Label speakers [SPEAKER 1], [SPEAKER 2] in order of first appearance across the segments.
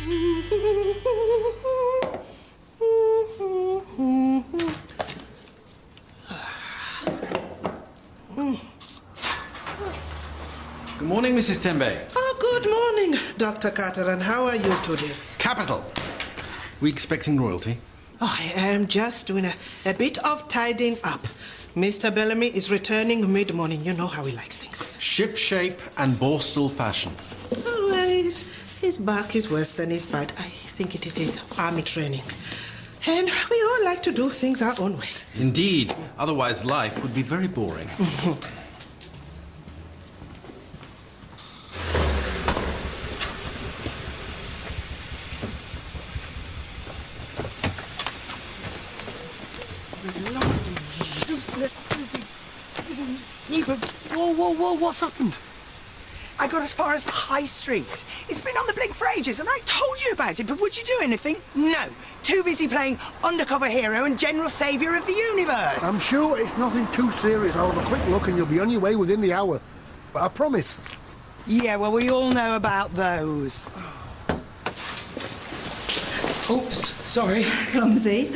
[SPEAKER 1] Good morning, Mrs. Tembe.
[SPEAKER 2] Oh, good morning, Dr. Carter, and how are you today?
[SPEAKER 1] Capital. We expecting royalty?
[SPEAKER 2] Oh, I am just doing a bit of tidying up. Mr. Bellamy is returning mid-morning. You know how he likes things.
[SPEAKER 1] Ship shape and Borstal fashion.
[SPEAKER 2] Oh, well, his back is worse than his bite. I think it is his army training. And we all like to do things our own way.
[SPEAKER 1] Indeed. Otherwise, life would be very boring.
[SPEAKER 3] Whoa, what's happened? I got as far as the high street. It's been on the blink for ages, and I told you about it, but would you do anything? No. Too busy playing undercover hero and general saviour of the universe.
[SPEAKER 4] I'm sure it's nothing too serious. I'll have a quick look and you'll be on your way within the hour. But I promise.
[SPEAKER 3] Yeah, well, we all know about those.
[SPEAKER 5] Oops, sorry.
[SPEAKER 6] Clumsy.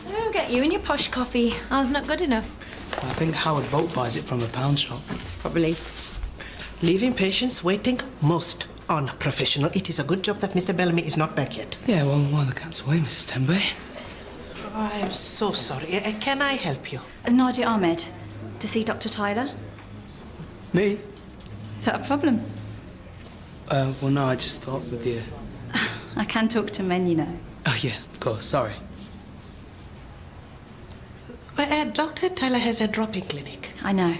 [SPEAKER 6] Oh, get you and your posh coffee. Ours not good enough.
[SPEAKER 5] I think Howard Bolt buys it from a pound shop.
[SPEAKER 6] Probably.
[SPEAKER 2] Leaving patients waiting, most unprofessional. It is a good job that Mr. Bellamy is not back yet.
[SPEAKER 5] Yeah, well, while the cat's away, Mrs. Tembe.
[SPEAKER 2] I am so sorry. Can I help you?
[SPEAKER 6] Nadia Ahmed, to see Dr. Tyler.
[SPEAKER 5] Me?
[SPEAKER 6] Is that a problem?
[SPEAKER 5] Well, no, I just thought with you.
[SPEAKER 6] I can talk to men, you know.
[SPEAKER 5] Oh, yeah, of course, sorry.
[SPEAKER 2] Dr. Tyler has a drop-in clinic.
[SPEAKER 6] I know.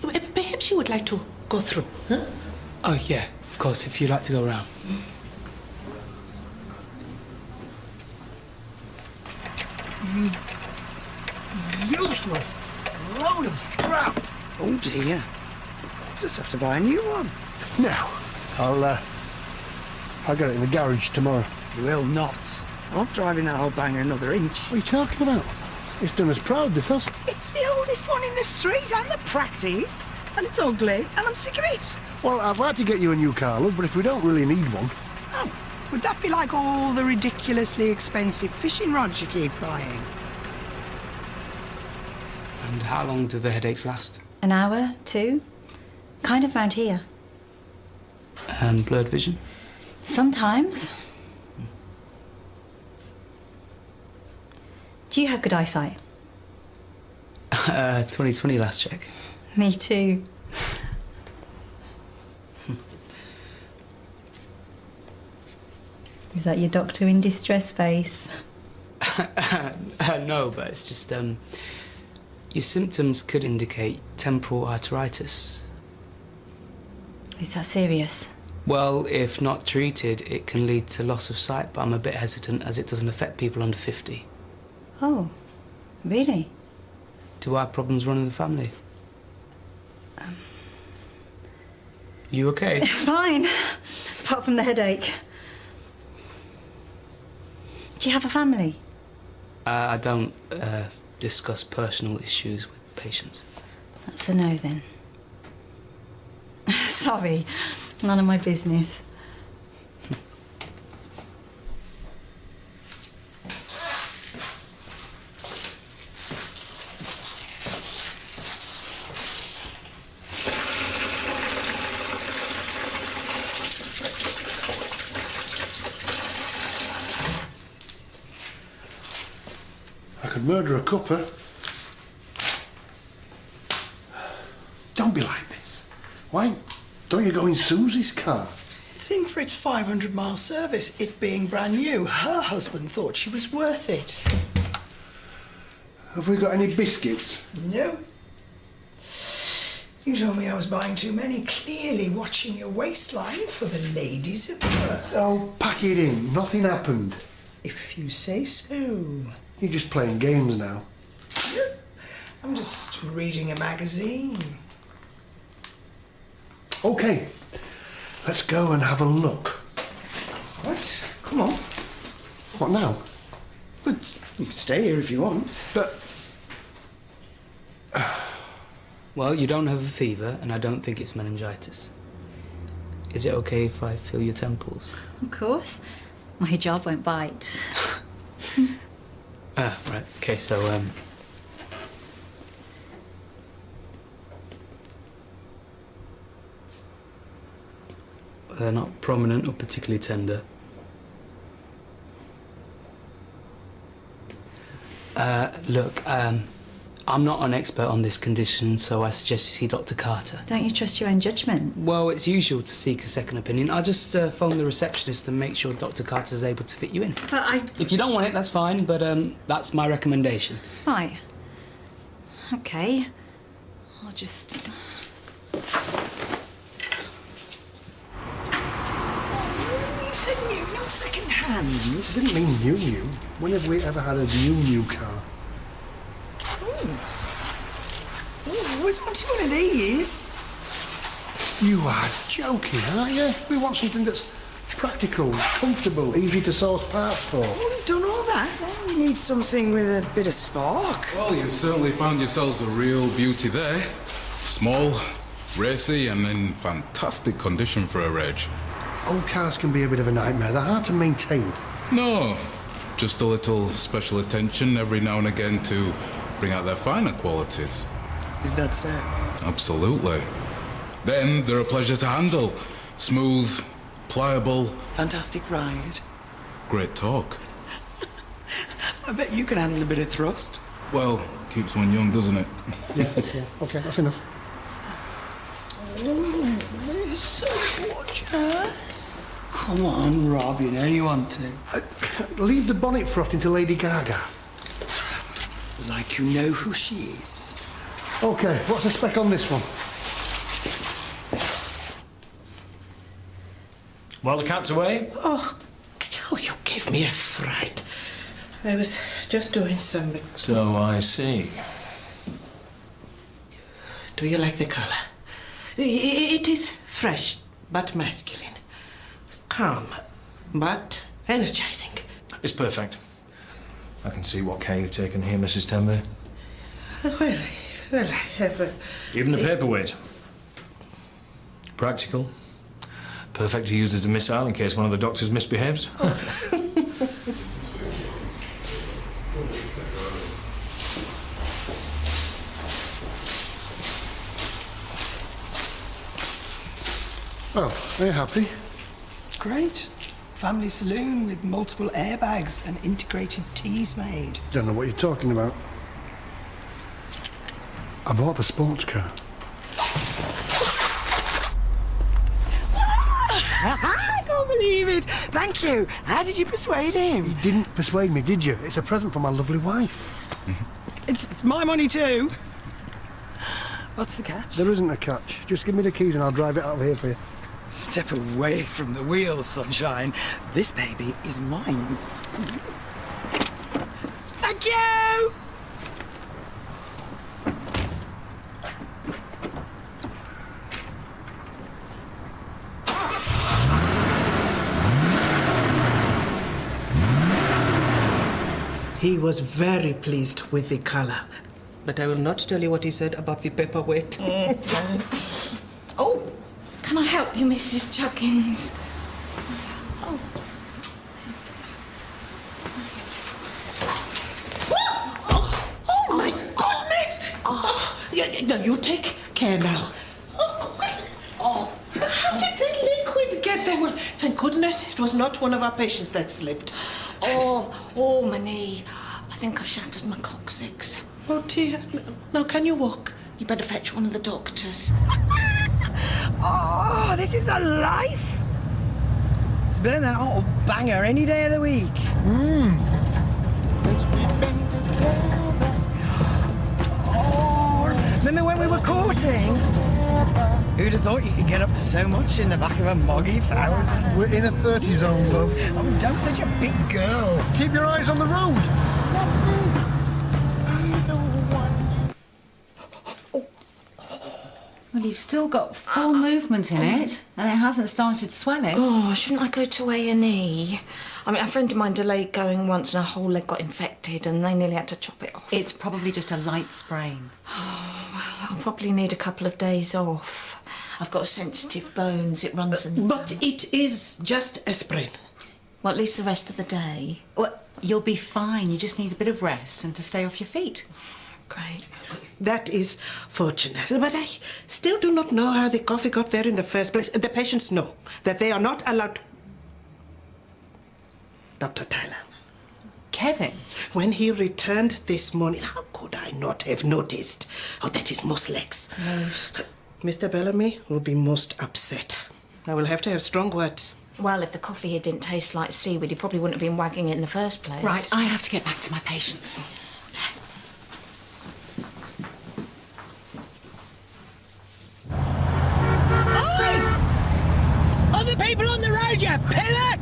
[SPEAKER 2] Perhaps you would like to go through, huh?
[SPEAKER 5] Oh, yeah, of course, if you'd like to go around.
[SPEAKER 4] Useless load of scrap.
[SPEAKER 3] Oh, dear. Just have to buy a new one.
[SPEAKER 4] Now, I'll get it in the garage tomorrow.
[SPEAKER 3] You will not. I'm not driving that old banger another inch.
[SPEAKER 4] What are you talking about? It's done us proud, this has.
[SPEAKER 3] It's the oldest one in the street and the practice. And it's ugly, and I'm sick of it.
[SPEAKER 4] Well, I'd like to get you a new car, love, but if we don't really need one...
[SPEAKER 3] Oh, would that be like all the ridiculously expensive fishing rods you keep buying?
[SPEAKER 5] And how long do the headaches last?
[SPEAKER 6] An hour, 2. Kind of round here.
[SPEAKER 5] And blurred vision?
[SPEAKER 6] Sometimes. Do you have good eyesight?
[SPEAKER 5] 20/20 last check.
[SPEAKER 6] Me too. Is that your doctor in distress face?
[SPEAKER 5] No, but it's just, your symptoms could indicate temporal arteritis.
[SPEAKER 6] Is that serious?
[SPEAKER 5] Well, if not treated, it can lead to loss of sight, but I'm a bit hesitant as it doesn't affect people under 50.
[SPEAKER 6] Oh, really?
[SPEAKER 5] Do I have problems running the family? You okay?
[SPEAKER 6] Fine, apart from the headache. Do you have a family?
[SPEAKER 5] I don't discuss personal issues with patients.
[SPEAKER 6] That's a no, then. Sorry, none of my business.
[SPEAKER 4] I could murder a cuppa. Don't be like this. Why don't you go in Susie's car?
[SPEAKER 3] It's in for its 500-mile service, it being brand new. Her husband thought she was worth it.
[SPEAKER 4] Have we got any biscuits?
[SPEAKER 3] No. You told me I was buying too many, clearly watching your waistline for the ladies of her.
[SPEAKER 4] Oh, pack it in. Nothing happened.
[SPEAKER 3] If you say so.
[SPEAKER 4] You're just playing games now.
[SPEAKER 3] I'm just reading a magazine.
[SPEAKER 4] OK, let's go and have a look.
[SPEAKER 3] What? Come on.
[SPEAKER 4] What now?
[SPEAKER 3] But you can stay here if you want.
[SPEAKER 4] But...
[SPEAKER 5] Well, you don't have a fever, and I don't think it's meningitis. Is it okay if I feel your temples?
[SPEAKER 6] Of course. My job won't bite.
[SPEAKER 5] Right. Okay, so, they're not prominent or particularly tender. Look, I'm not an expert on this condition, so I suggest you see Dr. Carter.
[SPEAKER 6] Don't you trust your own judgment?
[SPEAKER 5] Well, it's usual to seek a second opinion. I'll just phone the receptionist and make sure Dr. Carter's able to fit you in.
[SPEAKER 6] But
[SPEAKER 5] If you don't want it, that's fine, but that's my recommendation.
[SPEAKER 6] Right. Okay. I'll just...
[SPEAKER 3] You said new, not second-hand.
[SPEAKER 4] I didn't mean new. When have we ever had a new car?
[SPEAKER 3] Ooh, always wanted one of these.
[SPEAKER 4] You are joking, aren't you? We want something that's practical, comfortable, easy to source parts for.
[SPEAKER 3] Well, we've done all that. Then we need something with a bit of spark.
[SPEAKER 7] Well, you've certainly found yourselves a real beauty there. Small, racy, and in fantastic condition for a reg.
[SPEAKER 4] Old cars can be a bit of a nightmare. They're hard to maintain.
[SPEAKER 7] No, just a little special attention every now and again to bring out their finer qualities.
[SPEAKER 3] Is that so?
[SPEAKER 7] Absolutely. Then they're a pleasure to handle. Smooth, pliable,
[SPEAKER 3] Fantastic ride.
[SPEAKER 7] great talk.
[SPEAKER 3] I bet you can handle a bit of thrust.
[SPEAKER 7] Well, keeps one young, doesn't it?
[SPEAKER 4] Yeah. Okay, that's enough.
[SPEAKER 3] Oh, it's so gorgeous. Come on, Rob, you know you want to.
[SPEAKER 4] Leave the bonnet frosting to Lady Gaga.
[SPEAKER 3] Like you know who she is.
[SPEAKER 4] Okay, what's the spec on this one?
[SPEAKER 8] While the cat's away?
[SPEAKER 2] Oh, you gave me a fright. I was just doing some...
[SPEAKER 8] So I see.
[SPEAKER 2] Do you like the color? It is fresh, but masculine. Calm, but energizing.
[SPEAKER 8] It's perfect. I can see what care you've taken here, Mrs. Tembe.
[SPEAKER 2] Well, I have a...
[SPEAKER 8] Even the paperweight. Practical. Perfect to use as a missile in case one of the doctors misbehaves.
[SPEAKER 4] Well, are you happy?
[SPEAKER 3] Great. Family saloon with multiple airbags and integrated teas made.
[SPEAKER 4] Don't know what you're talking about. I bought the sports car.
[SPEAKER 3] I can't believe it. Thank you. How did you persuade him?
[SPEAKER 4] You didn't persuade me, did you? It's a present for my lovely wife.
[SPEAKER 3] It's my money too. What's the catch?
[SPEAKER 4] There isn't a catch. Just give me the keys and I'll drive it out of here for you.
[SPEAKER 3] Step away from the wheels, sunshine. This baby is mine. Thank you!
[SPEAKER 2] He was very pleased with the color. But I will not tell you what he said about the paperweight.
[SPEAKER 6] Oh, can I help you, Mrs. Chuggins? Oh.
[SPEAKER 2] Oh, my goodness! Oh, no, you take care now. Oh, how did the liquid get there? Well, thank goodness it was not one of our patients that slipped.
[SPEAKER 6] Oh, my knee. I think I've shattered my coccyx.
[SPEAKER 2] Oh, dear. Now, can you walk?
[SPEAKER 6] You better fetch one of the doctors.
[SPEAKER 3] Oh, this is the life! It's better than old banger any day of the week. Oh, remember when we were courting? Who'd have thought you could get up to so much in the back of a Moggy 1000?
[SPEAKER 4] We're in a 30 zone, love.
[SPEAKER 3] Oh, don't such a big girl.
[SPEAKER 4] Keep your eyes on the road.
[SPEAKER 9] Well, you've still got full movement in it, and it hasn't started swelling.
[SPEAKER 6] Oh, shouldn't I go to A&E? I mean, a friend of mine delayed going once and her whole leg got infected and they nearly had to chop it off.
[SPEAKER 9] It's probably just a light sprain.
[SPEAKER 6] I'll probably need a couple of days off. I've got sensitive bones. It runs in...
[SPEAKER 2] But it is just a sprain.
[SPEAKER 6] Well, at least the rest of the day.
[SPEAKER 9] Well, you'll be fine. You just need a bit of rest and to stay off your feet.
[SPEAKER 6] Great.
[SPEAKER 2] That is fortunate. But I still do not know how the coffee got there in the first place. The patients know that they are not allowed... Dr. Tyler.
[SPEAKER 9] Kevin?
[SPEAKER 2] When he returned this morning, how could I not have noticed? Oh, that is most legs.
[SPEAKER 6] Most.
[SPEAKER 2] Mr. Bellamy will be most upset. I will have to have strong words.
[SPEAKER 6] Well, if the coffee here didn't taste like seaweed, he probably wouldn't have been wagging it in the first place.
[SPEAKER 9] Right, I have to get back to my patients.
[SPEAKER 3] Oi! Other people on the road, you pillock!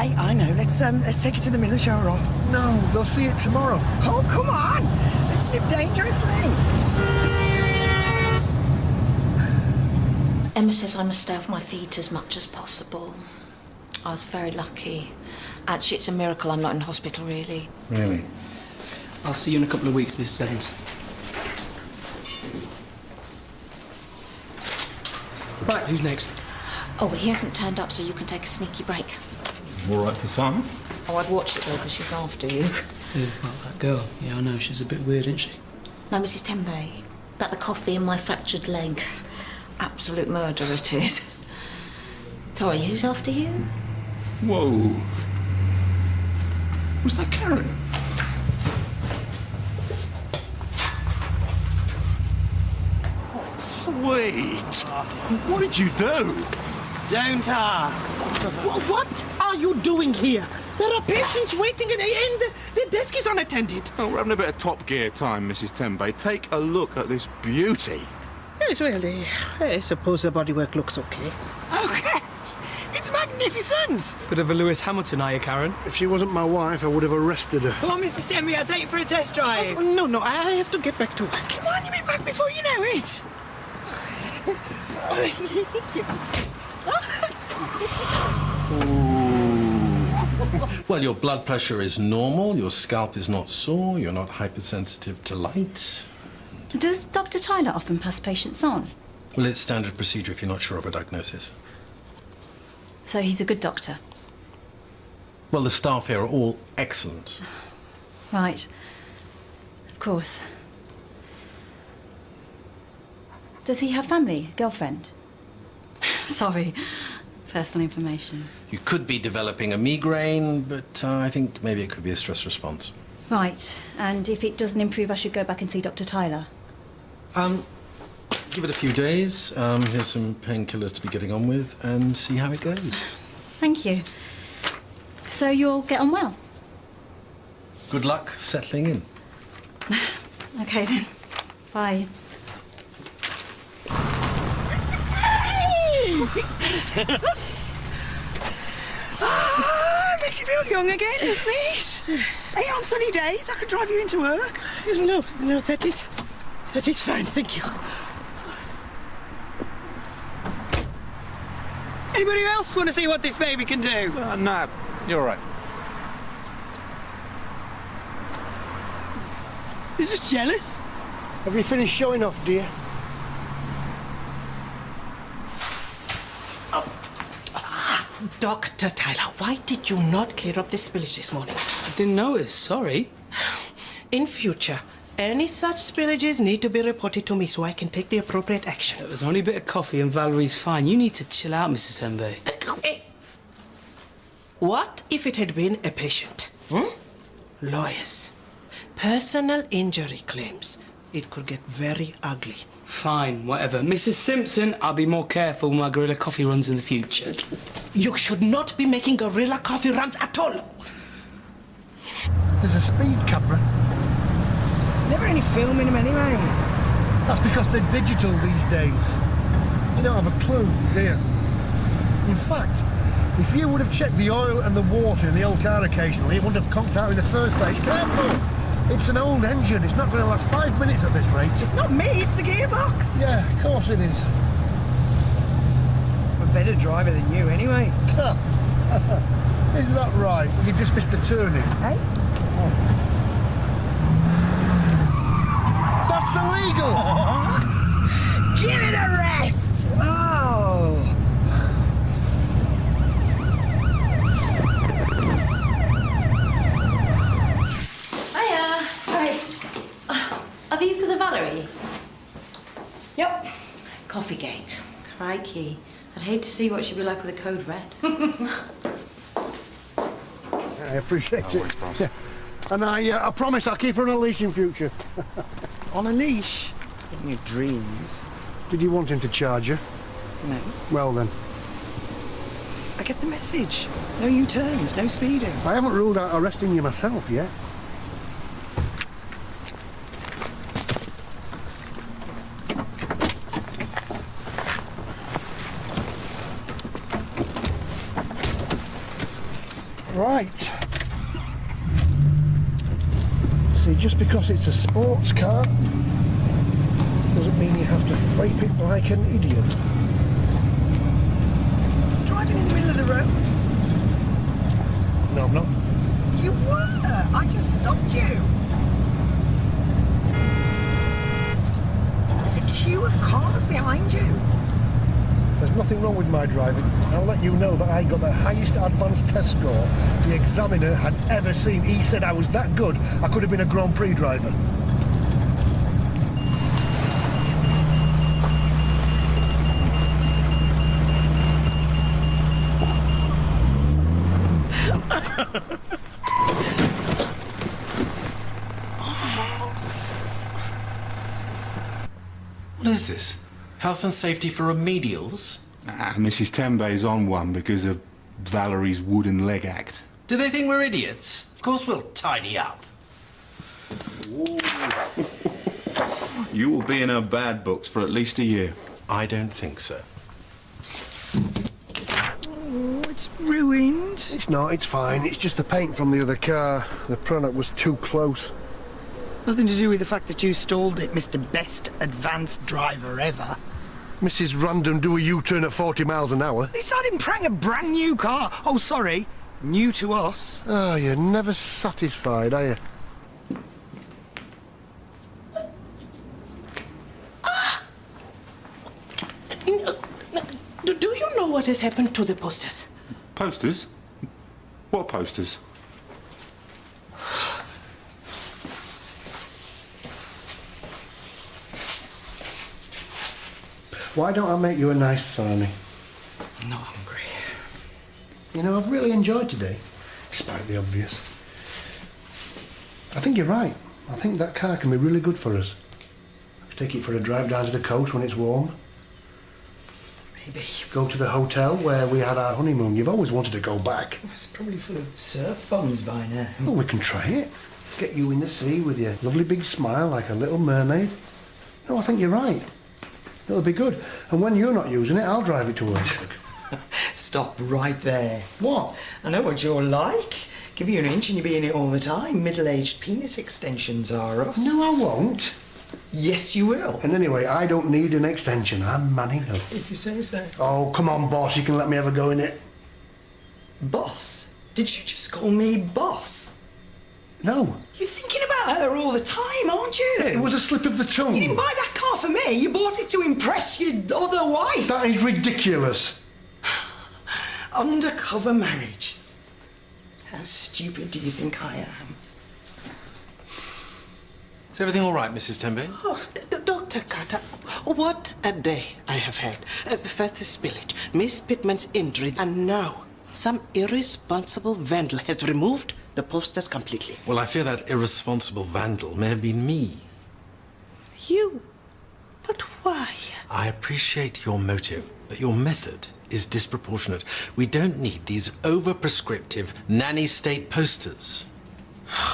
[SPEAKER 3] Hey, I know. Let's take it to the middle, show her off.
[SPEAKER 4] No, they'll see it tomorrow.
[SPEAKER 3] Oh, come on! Let's live dangerously.
[SPEAKER 6] Emma says I must stay off my feet as much as possible. I was very lucky. Actually, it's a miracle I'm not in hospital, really.
[SPEAKER 1] Really?
[SPEAKER 5] I'll see you in a couple of weeks, Mrs. Evans. Right, who's next?
[SPEAKER 6] Oh, he hasn't turned up, so you can take a sneaky break.
[SPEAKER 7] All right for some?
[SPEAKER 6] Oh, I'd watch it, though, because she's after you.
[SPEAKER 5] Well, that girl. Yeah, I know. She's a bit weird, isn't she?
[SPEAKER 6] No, Mrs. Tembe. About the coffee and my fractured leg. Absolute murder it is. Sorry, who's after you?
[SPEAKER 7] Whoa. Was that Karen?
[SPEAKER 10] Sweet. What did you do?
[SPEAKER 3] Don't ask.
[SPEAKER 2] What are you doing here? There are patients waiting and the desk is unattended.
[SPEAKER 10] Oh, we're having a bit of Top Gear time, Mrs. Tembe. Take a look at this beauty.
[SPEAKER 2] Yes, well, I suppose the bodywork looks okay.
[SPEAKER 3] Okay. It's magnificent.
[SPEAKER 5] Bit of a Lewis Hamilton, are you, Karen?
[SPEAKER 4] If she wasn't my wife, I would have arrested her.
[SPEAKER 3] Come on, Mrs. Temby, I'll take you for a test drive.
[SPEAKER 2] Oh, no, I have to get back to work.
[SPEAKER 3] Come on, you'll be back before you know it.
[SPEAKER 1] Well, your blood pressure is normal, your scalp is not sore, you're not hypersensitive to light.
[SPEAKER 11] Does Dr. Tyler often pass patients on?
[SPEAKER 1] Well, it's standard procedure if you're not sure of a diagnosis.
[SPEAKER 11] So he's a good doctor?
[SPEAKER 1] Well, the staff here are all excellent.
[SPEAKER 11] Right. Of course. Does he have family? Girlfriend? Sorry. Personal information.
[SPEAKER 1] You could be developing a migraine, but I think maybe it could be a stress response.
[SPEAKER 11] Right. And if it doesn't improve, I should go back and see Dr. Tyler?
[SPEAKER 1] Give it a few days. Here's some painkillers to be getting on with and see how it goes.
[SPEAKER 11] Thank you. So you'll get on well?
[SPEAKER 1] Good luck settling in.
[SPEAKER 11] Okay then. Bye.
[SPEAKER 3] Makes you feel young again, doesn't it? Hey, on sunny days, I could drive you into work.
[SPEAKER 2] No, that is fine, thank you.
[SPEAKER 3] Anybody else want to see what this baby can do?
[SPEAKER 10] Nah, you're all right.
[SPEAKER 3] He's just jealous.
[SPEAKER 4] Have you finished showing off, dear?
[SPEAKER 2] Dr. Tyler, why did you not clear up this spillage this morning?
[SPEAKER 5] I didn't notice, sorry.
[SPEAKER 2] In future, any such spillages need to be reported to me so I can take the appropriate action.
[SPEAKER 5] It was only a bit of coffee and Valerie's fine. You need to chill out, Mrs. Tembe.
[SPEAKER 2] What if it had been a patient? Lawyers. Personal injury claims. It could get very ugly.
[SPEAKER 5] Fine, whatever. Mrs. Simpson, I'll be more careful with my gorilla coffee runs in the future.
[SPEAKER 2] You should not be making gorilla coffee runs at all.
[SPEAKER 4] There's a speed camera.
[SPEAKER 3] Never any film in him anyway.
[SPEAKER 4] That's because they're digital these days. You don't have a clue, do you? In fact, if you would have checked the oil and the water in the old car occasionally, it wouldn't have conked out in the first place. Careful! It's an old engine. It's not going to last 5 minutes at this rate.
[SPEAKER 3] It's not me, it's the gearbox.
[SPEAKER 4] Yeah, of course it is.
[SPEAKER 3] I'm a better driver than you anyway.
[SPEAKER 4] Is that right? You just missed the turning.
[SPEAKER 3] Hey?
[SPEAKER 4] That's illegal!
[SPEAKER 3] Give it a rest! Oh!
[SPEAKER 9] Hiya. Hi. Are these because of Valerie?
[SPEAKER 3] Yep.
[SPEAKER 9] Coffeegate. Crikey. I'd hate to see what she'd be like with a code red.
[SPEAKER 4] I appreciate it. Yeah. And I promise I'll keep her on a leash in future.
[SPEAKER 3] On a leash? In your dreams.
[SPEAKER 4] Did you want him to charge you?
[SPEAKER 3] No.
[SPEAKER 4] Well then.
[SPEAKER 3] I get the message. No U-turns, no speeding.
[SPEAKER 4] I haven't ruled out arresting you myself yet. Right. See, just because it's a sports car doesn't mean you have to thrape it like an idiot.
[SPEAKER 3] Driving in the middle of the road?
[SPEAKER 4] No, I'm not.
[SPEAKER 3] You were! I just stopped you! There's a queue of cars behind you.
[SPEAKER 4] There's nothing wrong with my driving. I'll let you know that I got the highest advanced test score the examiner had ever seen. He said I was that good, I could have been a Grand Prix driver.
[SPEAKER 1] What is this? Health and safety for remedials?
[SPEAKER 10] Mrs. Tembe's on one because of Valerie's wooden leg act.
[SPEAKER 1] Do they think we're idiots? Of course we'll tidy up.
[SPEAKER 10] You will be in her bad books for at least a year.
[SPEAKER 1] I don't think so.
[SPEAKER 3] Oh, it's ruined.
[SPEAKER 4] It's not, it's fine. It's just the paint from the other car. The product was too close.
[SPEAKER 3] Nothing to do with the fact that you stalled it, Mr. Best Advanced Driver ever.
[SPEAKER 4] Mrs. Random do a U-turn at 40 miles an hour.
[SPEAKER 3] They started pranking a brand new car. Oh, sorry. New to us.
[SPEAKER 4] Oh, you're never satisfied, are you?
[SPEAKER 2] Do you know what has happened to the posters?
[SPEAKER 10] Posters? What posters?
[SPEAKER 4] Why don't I make you a nice sarnie?
[SPEAKER 3] I'm not hungry.
[SPEAKER 4] You know, I've really enjoyed today, despite the obvious. I think you're right. I think that car can be really good for us. I could take it for a drive down to the coast when it's warm.
[SPEAKER 3] Maybe.
[SPEAKER 4] Go to the hotel where we had our honeymoon. You've always wanted to go back.
[SPEAKER 3] It's probably full of surf bombs by now.
[SPEAKER 4] Well, we can try it. Get you in the sea with your lovely big smile like a little mermaid. No, I think you're right. It'll be good. And when you're not using it, I'll drive it to work.
[SPEAKER 3] Stop right there.
[SPEAKER 4] What?
[SPEAKER 3] I know what you're like. Give you an inch and you'll be in it all the time. Middle-aged penis extensions are us.
[SPEAKER 4] No, I won't.
[SPEAKER 3] Yes, you will.
[SPEAKER 4] And anyway, I don't need an extension. I'm man enough.
[SPEAKER 3] If you say so.
[SPEAKER 4] Oh, come on, boss. You can let me have a go in it.
[SPEAKER 3] Boss? Did you just call me boss?
[SPEAKER 4] No.
[SPEAKER 3] You're thinking about her all the time, aren't you?
[SPEAKER 4] It was a slip of the tongue.
[SPEAKER 3] You didn't buy that car for me. You bought it to impress your other wife.
[SPEAKER 4] That is ridiculous.
[SPEAKER 3] Undercover marriage. How stupid do you think I am?
[SPEAKER 1] Is everything all right, Mrs. Tembe?
[SPEAKER 2] Oh, Dr. Carter, what a day I have had. First the spillage, Miss Pittman's injury, and now some irresponsible vandal has removed the posters completely.
[SPEAKER 1] Well, I fear that irresponsible vandal may have been me.
[SPEAKER 2] You? But why?
[SPEAKER 1] I appreciate your motive, but your method is disproportionate. We don't need these over-prescriptive nanny state posters.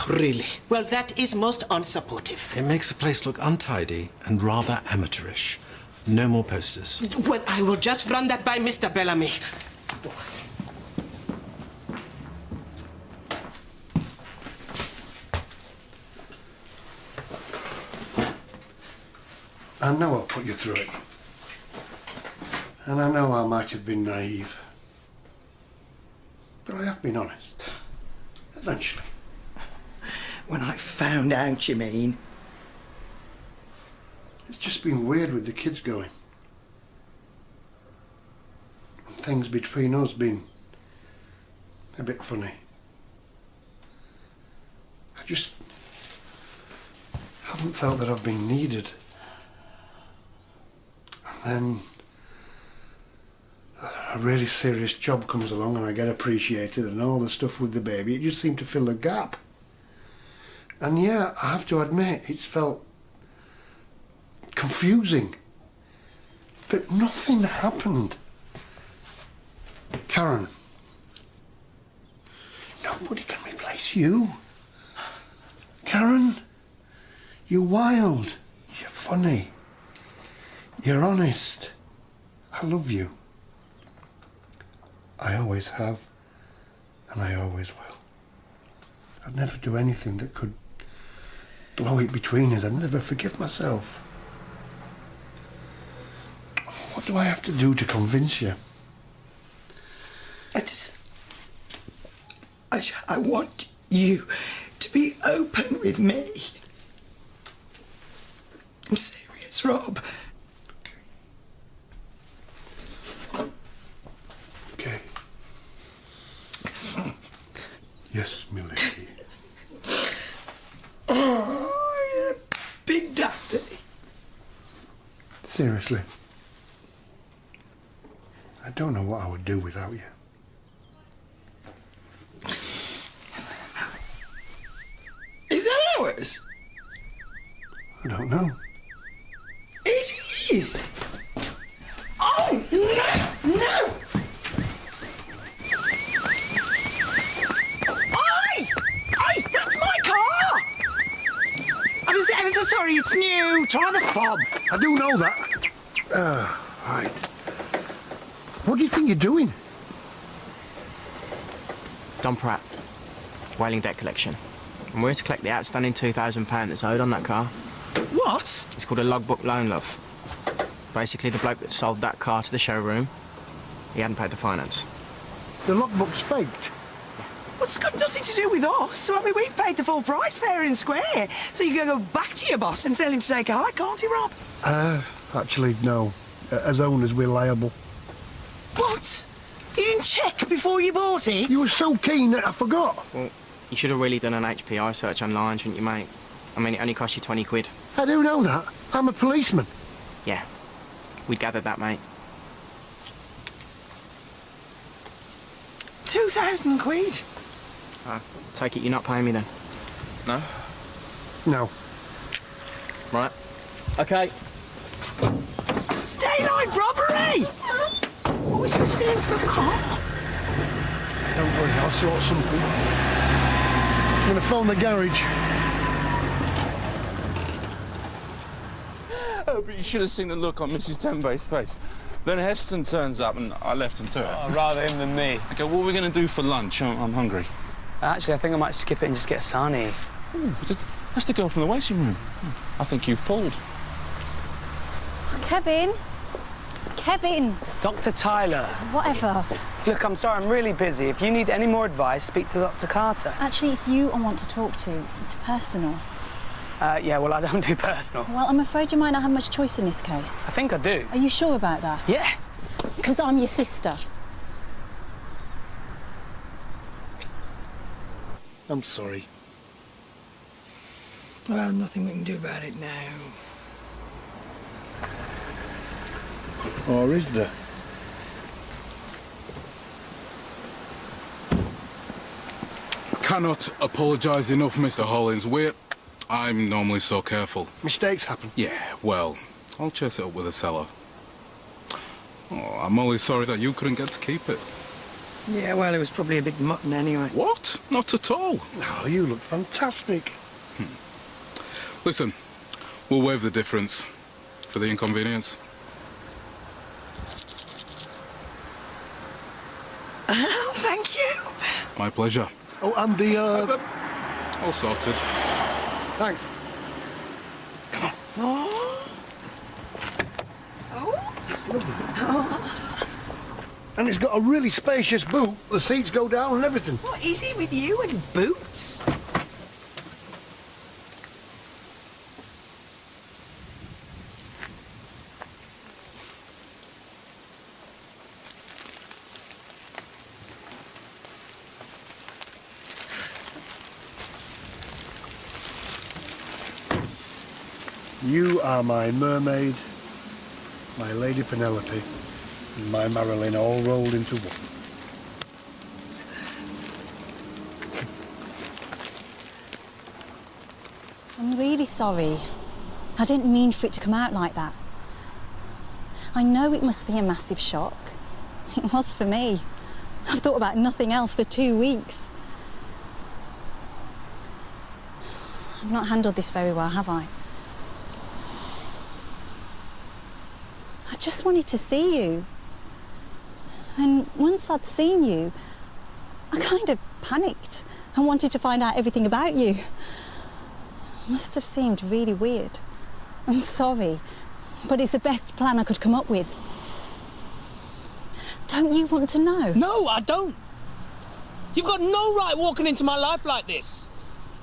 [SPEAKER 2] Really? Well, that is most unsupportive.
[SPEAKER 1] It makes the place look untidy and rather amateurish. No more posters.
[SPEAKER 2] Well, I will just run that by Mr. Bellamy.
[SPEAKER 4] I know I've put you through it. And I know I might have been naive. But I have been honest. Eventually.
[SPEAKER 3] When I found out, you mean?
[SPEAKER 4] just been weird with the kids going. And things between us been a bit funny. I just haven't felt that I've been needed. And then a really serious job comes along and I get appreciated and all the stuff with the baby. It just seemed to fill a gap. And yeah, I have to admit, it's felt confusing. But nothing happened. Karen, nobody can replace you. Karen, you're wild, you're funny, you're honest. I love you. I always have, and I always will. I'd never do anything that could blow it between us. I'd never forgive myself. What do I have to do to convince you?
[SPEAKER 3] I want you to be open with me. I'm serious, Rob.
[SPEAKER 4] Okay. Yes, milady.
[SPEAKER 3] Oh, you're a big daddy.
[SPEAKER 4] Seriously. I don't know what I would do without you.
[SPEAKER 3] Is that ours?
[SPEAKER 4] I don't know.
[SPEAKER 3] It is. Oh, no, no. Oi! Oi, that's my car! I'm ever so sorry, it's new. Try the fob.
[SPEAKER 4] I do know that. Right. What do you think you're doing?
[SPEAKER 12] Don Pratt, Whaling Debt Collection. And we're to collect the outstanding £2,000 that's owed on that car.
[SPEAKER 3] What?
[SPEAKER 12] It's called a logbook loan, love. Basically, the bloke that sold that car to the showroom, he hadn't paid the finance.
[SPEAKER 4] The logbook's faked.
[SPEAKER 3] Well, it's got nothing to do with us. I mean, we've paid the full price, fair and square. So you can go back to your boss and tell him to take a hike, can't he, Rob?
[SPEAKER 4] Actually, no. As owners, we're liable.
[SPEAKER 3] What? You didn't check before you bought it?
[SPEAKER 4] You were so keen that I forgot.
[SPEAKER 12] Well, you should have really done an HPI search online, shouldn't you, mate? I mean, it only cost you 20 quid.
[SPEAKER 4] I do know that. I'm a policeman.
[SPEAKER 12] Yeah, we'd gathered that, mate.
[SPEAKER 3] 2,000 quid?
[SPEAKER 12] Take it you're not paying me then? No?
[SPEAKER 4] No.
[SPEAKER 12] Right. OK.
[SPEAKER 3] It's daylight robbery! What are we supposed to do for a car?
[SPEAKER 4] Don't worry, I'll sort something. I'm going to phone the garage.
[SPEAKER 10] Oh, but you should have seen the look on Mrs. Tembay's face. Then Heston turns up and I left him to it.
[SPEAKER 5] Oh, rather him than me.
[SPEAKER 10] OK, what are we going to do for lunch? I'm hungry.
[SPEAKER 5] Actually, I think I might skip it and just get a sarnie.
[SPEAKER 10] Ooh, that's the girl from the waiting room. I think you've pulled.
[SPEAKER 11] Kevin? Kevin!
[SPEAKER 5] Dr. Tyler.
[SPEAKER 11] Whatever.
[SPEAKER 5] Look, I'm sorry, I'm really busy. If you need any more advice, speak to Dr. Carter.
[SPEAKER 11] Actually, it's you I want to talk to. It's personal.
[SPEAKER 5] Yeah, well, I don't do personal.
[SPEAKER 11] Well, I'm afraid you might not have much choice in this case.
[SPEAKER 5] I think I do.
[SPEAKER 11] Are you sure about that?
[SPEAKER 5] Yeah.
[SPEAKER 11] Because I'm your sister.
[SPEAKER 4] I'm sorry.
[SPEAKER 3] Well, nothing we can do about it now.
[SPEAKER 4] Or is there?
[SPEAKER 7] Cannot apologise enough, Mr. Hollins. I'm normally so careful.
[SPEAKER 4] Mistakes happen.
[SPEAKER 7] Yeah, well, I'll chase it up with the seller. Oh, I'm only sorry that you couldn't get to keep it.
[SPEAKER 3] Yeah, well, it was probably a big mutton anyway.
[SPEAKER 7] What? Not at all.
[SPEAKER 4] Oh, you look fantastic.
[SPEAKER 7] Listen, we'll waive the difference for the inconvenience.
[SPEAKER 3] Oh, thank you.
[SPEAKER 7] My pleasure.
[SPEAKER 4] Oh, and the,
[SPEAKER 7] All sorted.
[SPEAKER 4] Thanks.
[SPEAKER 3] Oh. Oh.
[SPEAKER 4] It's lovely. And it's got a really spacious boot. The seats go down and everything.
[SPEAKER 3] What is it with you and boots?
[SPEAKER 4] You are my mermaid, my Lady Penelope, and my Marilyn all rolled into one.
[SPEAKER 11] I'm really sorry. I didn't mean for it to come out like that. I know it must be a massive shock. It was for me. I've thought about nothing else for 2 weeks. I've not handled this very well, have I? I just wanted to see you. And once I'd seen you, I kind of panicked and wanted to find out everything about you. It must have seemed really weird. I'm sorry, but it's the best plan I could come up with. Don't you want to know?
[SPEAKER 5] No, I don't. You've got no right walking into my life like this.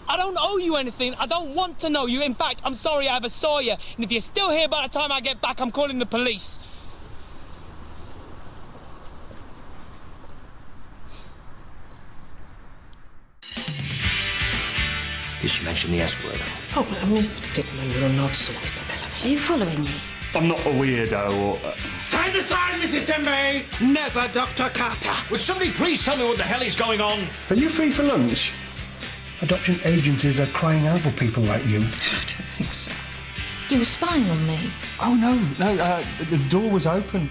[SPEAKER 5] I don't owe you anything. I don't want to know you. In fact, I'm sorry I ever saw you. And if you're still here by the time I get back, I'm calling the police.
[SPEAKER 8] Did she mention the S word?
[SPEAKER 2] Oh, Miss Pittman, you're not so, Mr. Bellamy.
[SPEAKER 6] Are you following me?
[SPEAKER 8] I'm not a weirdo or...
[SPEAKER 2] Stand aside, Mrs. Tembe! Never, Dr. Carter!
[SPEAKER 8] Would somebody please tell me what the hell is going on?
[SPEAKER 4] Are you free for lunch? Adoption agencies are crying out for people like you.
[SPEAKER 2] I don't think so.
[SPEAKER 6] You were spying on me.
[SPEAKER 8] Oh, no, the door was open.